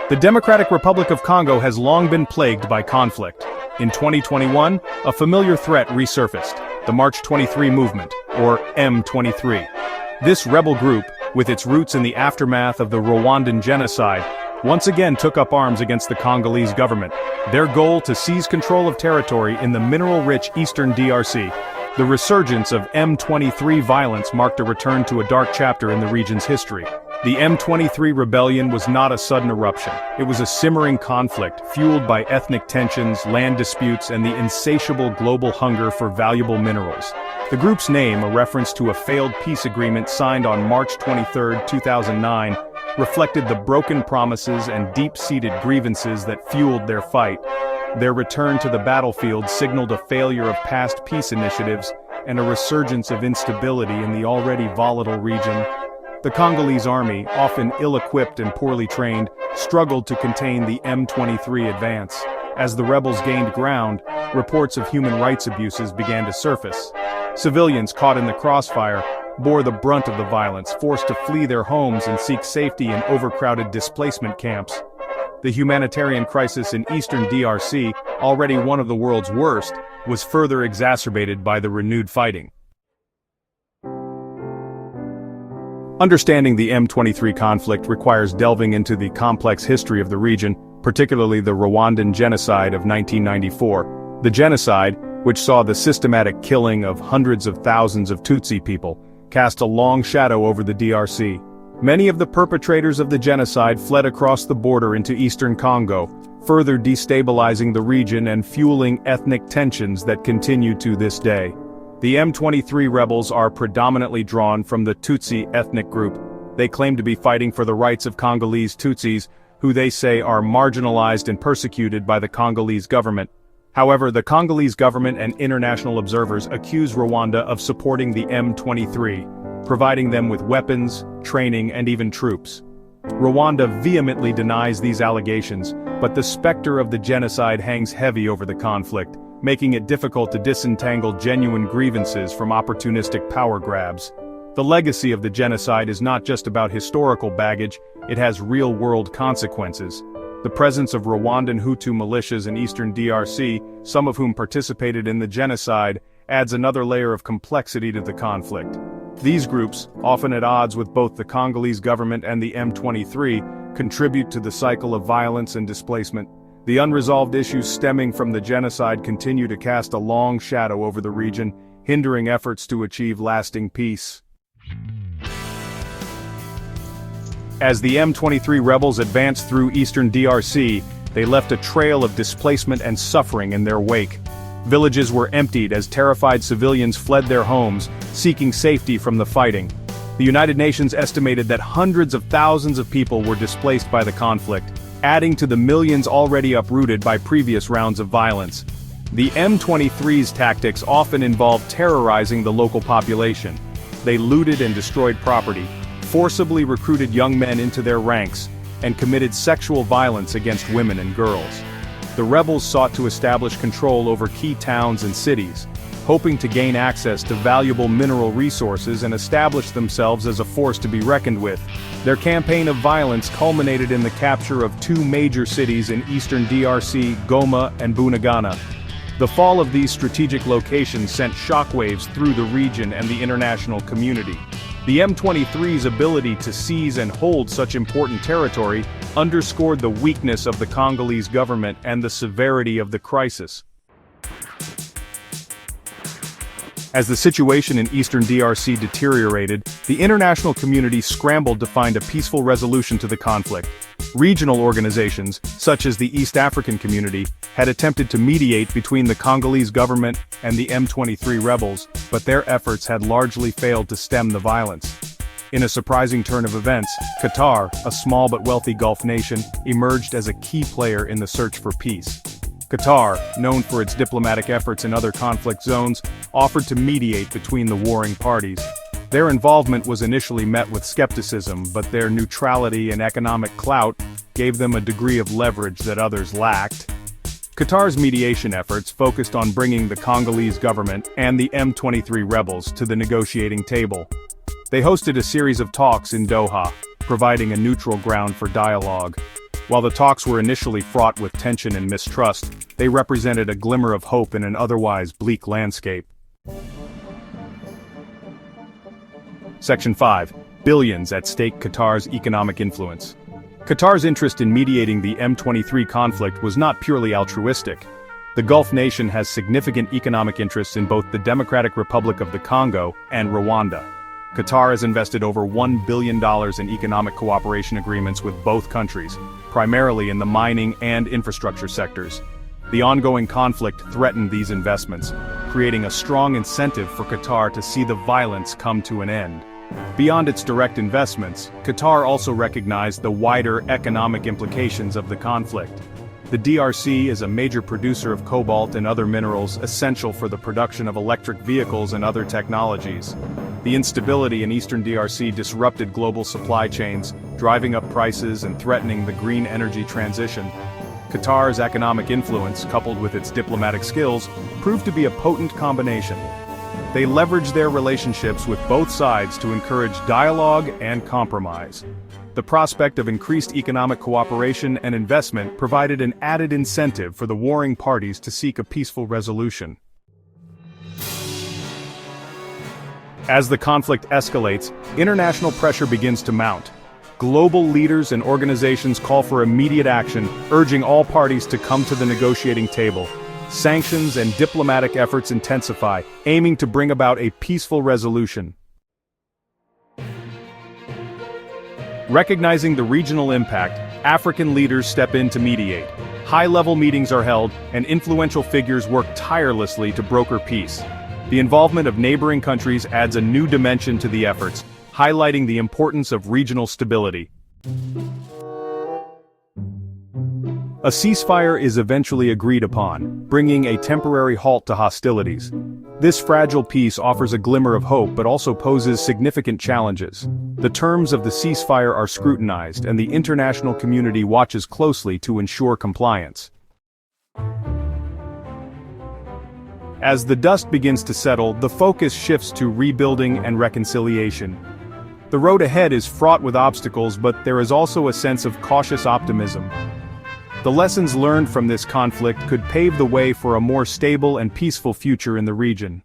The Democratic Republic of Congo has long been plagued by conflict. In 2021, a familiar threat resurfaced, the March 23 movement, or M23. This rebel group, with its roots in the aftermath of the Rwandan genocide, once again took up arms against the Congolese government, their goal to seize control of territory in the mineral-rich eastern DRC. The resurgence of M23 violence marked a return to a dark chapter in the region's history. The M23 rebellion was not a sudden eruption. It was a simmering conflict, fueled by ethnic tensions, land disputes, and the insatiable global hunger for valuable minerals. The group's name, a reference to a failed peace agreement signed on March 23, 2009, reflected the broken promises and deep-seated grievances that fueled their fight. Their return to the battlefield signaled a failure of past peace initiatives and a resurgence of instability in the already volatile region. The Congolese army, often ill-equipped and poorly trained, struggled to contain the M23 advance. As the rebels gained ground, reports of human rights abuses began to surface. Civilians caught in the crossfire bore the brunt of the violence, forced to flee their homes and seek safety in overcrowded displacement camps. The humanitarian crisis in eastern DRC, already one of the world's worst, was further exacerbated by the renewed fighting. Understanding the M23 conflict requires delving into the complex history of the region, particularly the Rwandan genocide of 1994. The genocide, which saw the systematic killing of hundreds of thousands of Tutsi people, cast a long shadow over the DRC. Many of the perpetrators of the genocide fled across the border into eastern Congo, further destabilizing the region and fueling ethnic tensions that continue to this day. The M23 rebels are predominantly drawn from the Tutsi ethnic group. They claim to be fighting for the rights of Congolese Tutsis, who they say are marginalized and persecuted by the Congolese government. However, the Congolese government and international observers accuse Rwanda of supporting the M23, providing them with weapons, training, and even troops. Rwanda vehemently denies these allegations, but the specter of the genocide hangs heavy over the conflict, making it difficult to disentangle genuine grievances from opportunistic power grabs. The legacy of the genocide is not just about historical baggage, it has real-world consequences. The presence of Rwandan Hutu militias in eastern DRC, some of whom participated in the genocide, adds another layer of complexity to the conflict. These groups, often at odds with both the Congolese government and the M23, contribute to the cycle of violence and displacement. The unresolved issues stemming from the genocide continue to cast a long shadow over the region, hindering efforts to achieve lasting peace. As the M23 rebels advanced through eastern DRC, they left a trail of displacement and suffering in their wake. Villages were emptied as terrified civilians fled their homes, seeking safety from the fighting. The United Nations estimated that hundreds of thousands of people were displaced by the conflict, adding to the millions already uprooted by previous rounds of violence. The M23's tactics often involved terrorizing the local population. They looted and destroyed property, forcibly recruited young men into their ranks, and committed sexual violence against women and girls. The rebels sought to establish control over key towns and cities, hoping to gain access to valuable mineral resources and establish themselves as a force to be reckoned with. Their campaign of violence culminated in the capture of two major cities in eastern DRC, Goma and Bunagana. The fall of these strategic locations sent shockwaves through the region and the international community. The M23's ability to seize and hold such important territory underscored the weakness of the Congolese government and the severity of the crisis. As the situation in eastern DRC deteriorated, the international community scrambled to find a peaceful resolution to the conflict. Regional organizations, such as the East African Community, had attempted to mediate between the Congolese government and the M23 rebels, but their efforts had largely failed to stem the violence. In a surprising turn of events, Qatar, a small but wealthy Gulf nation, emerged as a key player in the search for peace. Qatar, known for its diplomatic efforts in other conflict zones, offered to mediate between the warring parties. Their involvement was initially met with skepticism, but their neutrality and economic clout gave them a degree of leverage that others lacked. Qatar's mediation efforts focused on bringing the Congolese government and the M23 rebels to the negotiating table. They hosted a series of talks in Doha, providing a neutral ground for dialogue. While the talks were initially fraught with tension and mistrust, they represented a glimmer of hope in an otherwise bleak landscape. Section 5. Billions at stake. Qatar's economic influence. Qatar's interest in mediating the M23 conflict was not purely altruistic. The Gulf nation has significant economic interests in both the Democratic Republic of the Congo and Rwanda. Qatar has invested over $1 billion in economic cooperation agreements with both countries, primarily in the mining and infrastructure sectors. The ongoing conflict threatened these investments, creating a strong incentive for Qatar to see the violence come to an end. Beyond its direct investments, Qatar also recognized the wider economic implications of the conflict. The DRC is a major producer of cobalt and other minerals essential for the production of electric vehicles and other technologies. The instability in eastern DRC disrupted global supply chains, driving up prices and threatening the green energy transition. Qatar's economic influence, coupled with its diplomatic skills, proved to be a potent combination. They leveraged their relationships with both sides to encourage dialogue and compromise. The prospect of increased economic cooperation and investment provided an added incentive for the warring parties to seek a peaceful resolution. As the conflict escalates, international pressure begins to mount. Global leaders and organizations call for immediate action, urging all parties to come to the negotiating table. Sanctions and diplomatic efforts intensify, aiming to bring about a peaceful resolution. Recognizing the regional impact, African leaders step in to mediate. High-level meetings are held, and influential figures work tirelessly to broker peace. The involvement of neighboring countries adds a new dimension to the efforts, highlighting the importance of regional stability. A ceasefire is eventually agreed upon, bringing a temporary halt to hostilities. This fragile peace offers a glimmer of hope but also poses significant challenges. The terms of the ceasefire are scrutinized, and the international community watches closely to ensure compliance. As the dust begins to settle, the focus shifts to rebuilding and reconciliation. The road ahead is fraught with obstacles, but there is also a sense of cautious optimism. The lessons learned from this conflict could pave the way for a more stable and peaceful future in the region.